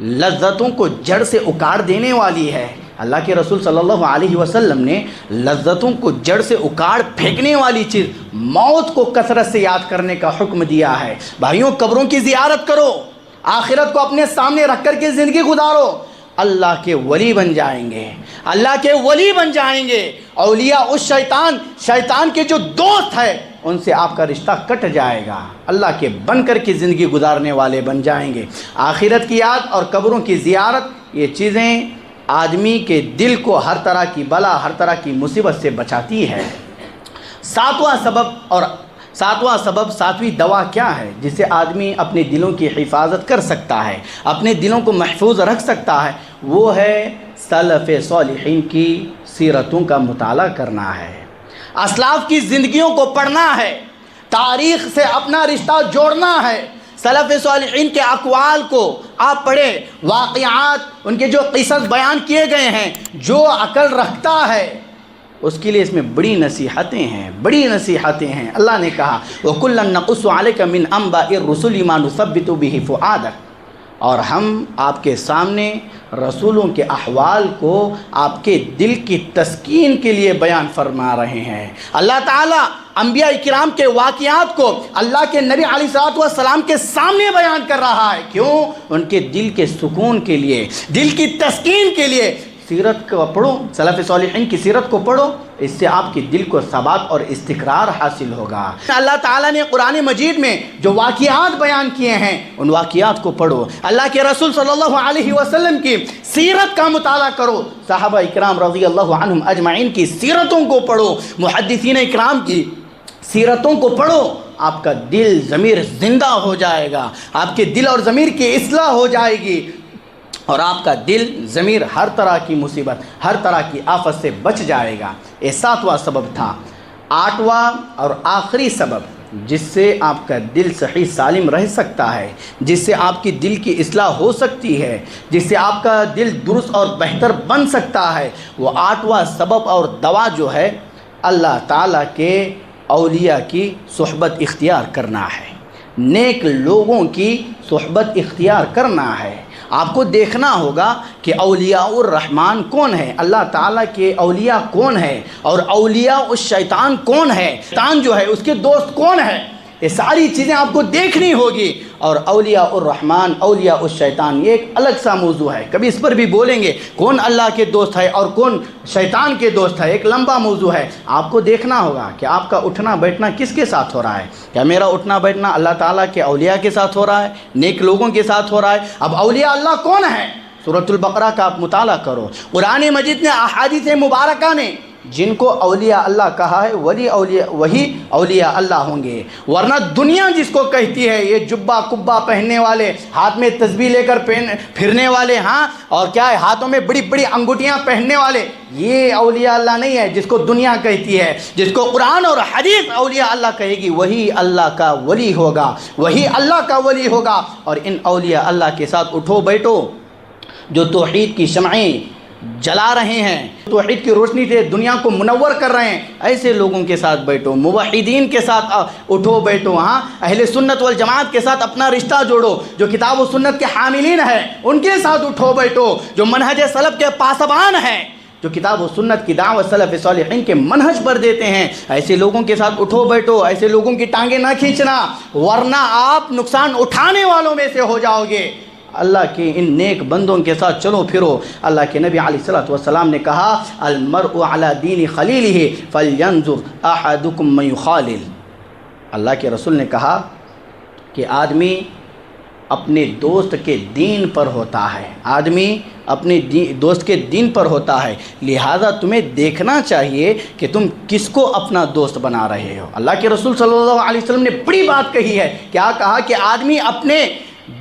لذتوں کو جڑ سے اکاڑ دینے والی ہے۔ اللہ کے رسول صلی اللہ علیہ وسلم نے لذتوں کو جڑ سے اکاڑ پھینکنے والی چیز موت کو کثرت سے یاد کرنے کا حکم دیا ہے۔ بھائیوں، قبروں کی زیارت کرو، آخرت کو اپنے سامنے رکھ کر کے زندگی گزارو، اللہ کے ولی بن جائیں گے، اللہ کے ولی بن جائیں گے۔ اولیاء اس شیطان کے جو دوست ہے ان سے آپ کا رشتہ کٹ جائے گا، اللہ کے بن کر کے زندگی گزارنے والے بن جائیں گے۔ آخرت کی یاد اور قبروں کی زیارت، یہ چیزیں آدمی کے دل کو ہر طرح کی بلا، ہر طرح کی مصیبت سے بچاتی ہے۔ ساتویں دوا کیا ہے جس سے آدمی اپنے دلوں کی حفاظت کر سکتا ہے، اپنے دلوں کو محفوظ رکھ سکتا ہے؟ وہ ہے سلف صالحین کی سیرتوں کا مطالعہ کرنا ہے، اسلاف کی زندگیوں کو پڑھنا ہے، تاریخ سے اپنا رشتہ جوڑنا ہے۔ سلف صالحین کے اقوال کو آپ پڑھیں، واقعات، ان کے جو قصص بیان کیے گئے ہیں، جو عقل رکھتا ہے اس کے لیے اس میں بڑی نصیحتیں ہیں، بڑی نصیحتیں ہیں۔ اللہ نے کہا وَكُلًّا نَقُصُّ عَلَيْكَ مِنْ أَنْبَاءِ الرُّسُلِ مَا نُثَبِّتُ بِهِ فُؤَادَكَ، اور ہم آپ کے سامنے رسولوں کے احوال کو آپ کے دل کی تسکین کے لیے بیان فرما رہے ہیں۔ اللہ تعالیٰ انبیاء کرام کے واقعات کو اللہ کے نبی علیہ الصلوۃ والسلام کے سامنے بیان کر رہا ہے، کیوں؟ ان کے دل کے سکون کے لیے، دل کی تسکین کے لیے۔ سیرت کو پڑھو، سلف صالحین کی سیرت کو پڑھو، اس سے آپ کے دل کو ثبات اور استقرار حاصل ہوگا۔ اللہ تعالیٰ نے قرآن مجید میں جو واقعات بیان کیے ہیں ان واقعات کو پڑھو، اللہ کے رسول صلی اللہ علیہ وسلم کی سیرت کا مطالعہ کرو، صحابہ اکرام رضی اللہ عنہم اجمعین کی سیرتوں کو پڑھو، محدثین اکرام کی سیرتوں کو پڑھو، آپ کا دل ضمیر زندہ ہو جائے گا، آپ کے دل اور ضمیر کی اصلاح ہو جائے گی، اور آپ کا دل ضمیر ہر طرح کی مصیبت، ہر طرح کی آفت سے بچ جائے گا۔ یہ 7واں سبب تھا۔ 8واں اور آخری سبب جس سے آپ کا دل صحیح سالم رہ سکتا ہے، جس سے آپ کی دل کی اصلاح ہو سکتی ہے، جس سے آپ کا دل درست اور بہتر بن سکتا ہے، وہ 8واں سبب اور دوا جو ہے اللہ تعالیٰ کے اولیاء کی صحبت اختیار کرنا ہے، نیک لوگوں کی صحبت اختیار کرنا ہے۔ آپ کو دیکھنا ہوگا کہ اولیاء الرحمن کون ہے، اللہ تعالیٰ کے اولیاء کون ہے، اور اولیاء الشیطان کون ہے، شیطان جو ہے اس کے دوست کون ہے۔ یہ ساری چیزیں آپ کو دیکھنی ہوگی، اور اولیاء الرحمن اولیاء الشیطان، یہ ایک الگ سا موضوع ہے، کبھی اس پر بھی بولیں گے کون اللہ کے دوست ہے اور کون شیطان کے دوست ہے، ایک لمبا موضوع ہے۔ آپ کو دیکھنا ہوگا کہ آپ کا اٹھنا بیٹھنا کس کے ساتھ ہو رہا ہے، کیا میرا اٹھنا بیٹھنا اللہ تعالیٰ کے اولیاء کے ساتھ ہو رہا ہے، نیک لوگوں کے ساتھ ہو رہا ہے؟ اب اولیاء اللہ کون ہے؟ سورۃ البقرہ کا آپ مطالعہ کرو، قرآن مجید نے احادیث مبارکہ نے جن کو اولیاء اللہ کہا ہے وہی اولیاء اللہ ہوں گے، ورنہ دنیا جس کو کہتی ہے یہ جبہ کبہ پہننے والے، ہاتھ میں تسبیح لے کر پھرنے والے، ہاں اور کیا ہے ہاتھوں میں بڑی بڑی انگوٹیاں پہننے والے، یہ اولیاء اللہ نہیں ہے جس کو دنیا کہتی ہے۔ جس کو قرآن اور حدیث اولیاء اللہ کہے گی وہی اللہ کا ولی ہوگا، وہی اللہ کا ولی ہوگا۔ اور ان اولیاء اللہ کے ساتھ اٹھو بیٹھو جو توحید کی شمعیں جلا رہے ہیں، توحید کی روشنی سے دنیا کو منور کر رہے ہیں، ایسے لوگوں کے ساتھ بیٹھو، موحدین کے ساتھ اٹھو بیٹھو، ہاں اہل سنت والجماعت کے ساتھ اپنا رشتہ جوڑو، جو کتاب و سنت کے حاملین ہیں ان کے ساتھ اٹھو بیٹھو، جو منہج سلف کے پاسبان ہیں، جو کتاب و سنت کی دعوت سلف صالحین کے منہج پر دیتے ہیں، ایسے لوگوں کے ساتھ اٹھو بیٹھو، ایسے لوگوں کی ٹانگیں نہ کھینچنا، ورنہ آپ نقصان اٹھانے والوں میں سے ہو جاؤ گے۔ اللہ کے ان نیک بندوں کے ساتھ چلو پھرو۔ اللہ کے نبی علیہ الصلوۃ والسلام نے کہا المرء علی دین خلیلہ فلینظر احدکم من یخالل۔ اللہ کے رسول نے کہا کہ آدمی اپنے دوست کے دین پر ہوتا ہے، آدمی اپنے دوست کے دین پر ہوتا ہے، لہذا تمہیں دیکھنا چاہیے کہ تم کس کو اپنا دوست بنا رہے ہو۔ اللہ کے رسول صلی اللہ علیہ وسلم نے بڑی بات کہی ہے، کیا کہا کہ آدمی اپنے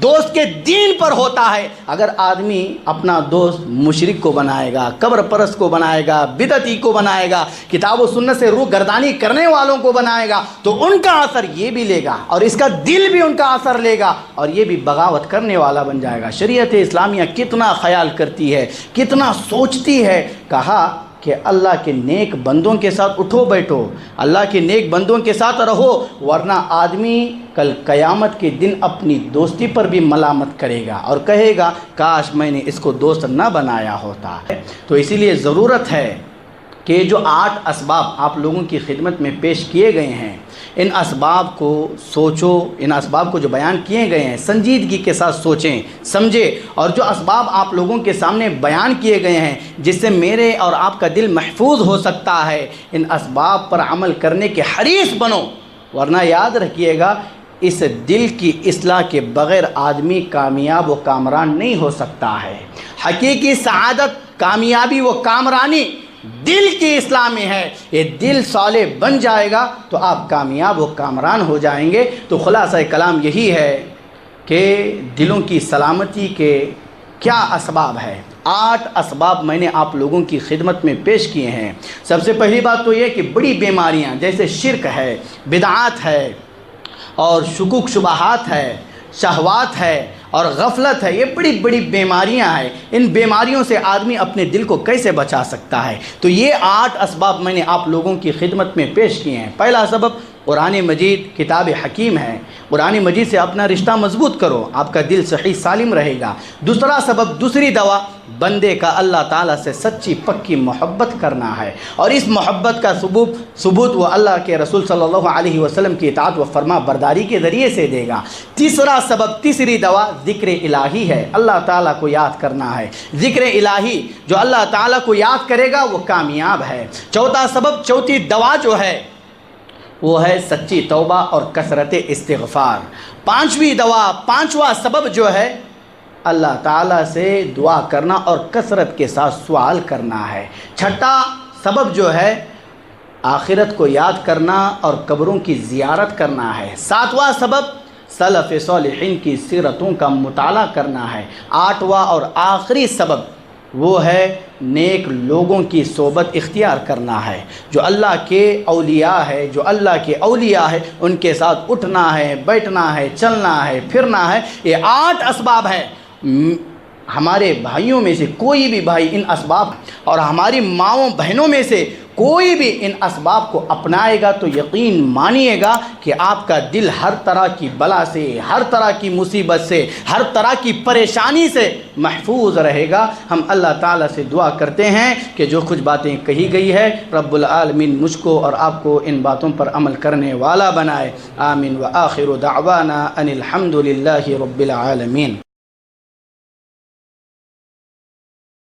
دوست کے دین پر ہوتا ہے۔ اگر آدمی اپنا دوست مشرک کو بنائے گا، قبر پرست کو بنائے گا، بدعتی کو بنائے گا، کتاب و سنت سے روح گردانی کرنے والوں کو بنائے گا، تو ان کا اثر یہ بھی لے گا اور اس کا دل بھی ان کا اثر لے گا اور یہ بھی بغاوت کرنے والا بن جائے گا۔ شریعت اسلامیہ کتنا خیال کرتی ہے، کتنا سوچتی ہے۔ کہا کہ اللہ کے نیک بندوں کے ساتھ اٹھو بیٹھو، اللہ کے نیک بندوں کے ساتھ رہو، ورنہ آدمی کل قیامت کے دن اپنی دوستی پر بھی ملامت کرے گا اور کہے گا کاش میں نے اس کو دوست نہ بنایا ہوتا ہے۔ تو اسی لیے ضرورت ہے کہ جو 8 اسباب آپ لوگوں کی خدمت میں پیش کیے گئے ہیں، ان اسباب کو سوچو، ان اسباب کو جو بیان کیے گئے ہیں سنجیدگی کے ساتھ سوچیں سمجھیں، اور جو اسباب آپ لوگوں کے سامنے بیان کیے گئے ہیں جس سے میرے اور آپ کا دل محفوظ ہو سکتا ہے، ان اسباب پر عمل کرنے کے حریص بنو، ورنہ یاد رکھیے گا اس دل کی اصلاح کے بغیر آدمی کامیاب و کامران نہیں ہو سکتا ہے۔ حقیقی سعادت، کامیابی و کامرانی دل کی اصلاح میں ہے۔ یہ دل صالح بن جائے گا تو آپ کامیاب و کامران ہو جائیں گے۔ تو خلاصہ کلام یہی ہے کہ دلوں کی سلامتی کے کیا اسباب ہے؟ 8 اسباب میں نے آپ لوگوں کی خدمت میں پیش کیے ہیں۔ سب سے پہلی بات تو یہ کہ بڑی بیماریاں جیسے شرک ہے، بدعات ہے اور شکوک شبہات ہے، شہوات ہے اور غفلت ہے، یہ بڑی بڑی بیماریاں ہیں۔ ان بیماریوں سے آدمی اپنے دل کو کیسے بچا سکتا ہے؟ تو یہ 8 اسباب میں نے آپ لوگوں کی خدمت میں پیش کیے ہیں۔ پہلا سبب قرآن مجید کتاب حکیم ہے، قرآن مجید سے اپنا رشتہ مضبوط کرو، آپ کا دل صحیح سالم رہے گا۔ دوسرا سبب، دوسری دوا، بندے کا اللہ تعالیٰ سے سچی پکی محبت کرنا ہے، اور اس محبت کا ثبوت وہ اللہ کے رسول صلی اللہ علیہ وسلم کی اطاعت و فرما برداری کے ذریعے سے دے گا۔ تیسرا سبب، تیسری دوا ذکر الہی ہے، اللہ تعالیٰ کو یاد کرنا ہے۔ ذکر الہی، جو اللہ تعالیٰ کو یاد کرے گا وہ کامیاب ہے۔ چوتھا سبب، چوتھی دوا جو ہے وہ ہے سچی توبہ اور کثرت استغفار۔ پانچویں دوا، پانچواں سبب جو ہے اللہ تعالیٰ سے دعا کرنا اور کثرت کے ساتھ سوال کرنا ہے۔ چھٹا سبب جو ہے آخرت کو یاد کرنا اور قبروں کی زیارت کرنا ہے۔ ساتواں سبب سلف صالحین کی سیرتوں کا مطالعہ کرنا ہے۔ آٹھواں اور آخری سبب وہ ہے نیک لوگوں کی صحبت اختیار کرنا ہے، جو اللہ کے اولیاء ہے، جو اللہ کے اولیاء ہے ان کے ساتھ اٹھنا ہے، بیٹھنا ہے، چلنا ہے، پھرنا ہے۔ یہ 8 اسباب ہیں۔ ہمارے بھائیوں میں سے کوئی بھی بھائی ان اسباب اور ہماری ماؤں بہنوں میں سے کوئی بھی ان اسباب کو اپنائے گا تو یقین مانیے گا کہ آپ کا دل ہر طرح کی بلا سے، ہر طرح کی مصیبت سے، ہر طرح کی پریشانی سے محفوظ رہے گا۔ ہم اللہ تعالیٰ سے دعا کرتے ہیں کہ جو کچھ باتیں کہی گئی ہے رب العالمین مجھ کو اور آپ کو ان باتوں پر عمل کرنے والا بنائے۔ آمین۔ وآخر دعوانا ان الحمد للہ رب العالمین۔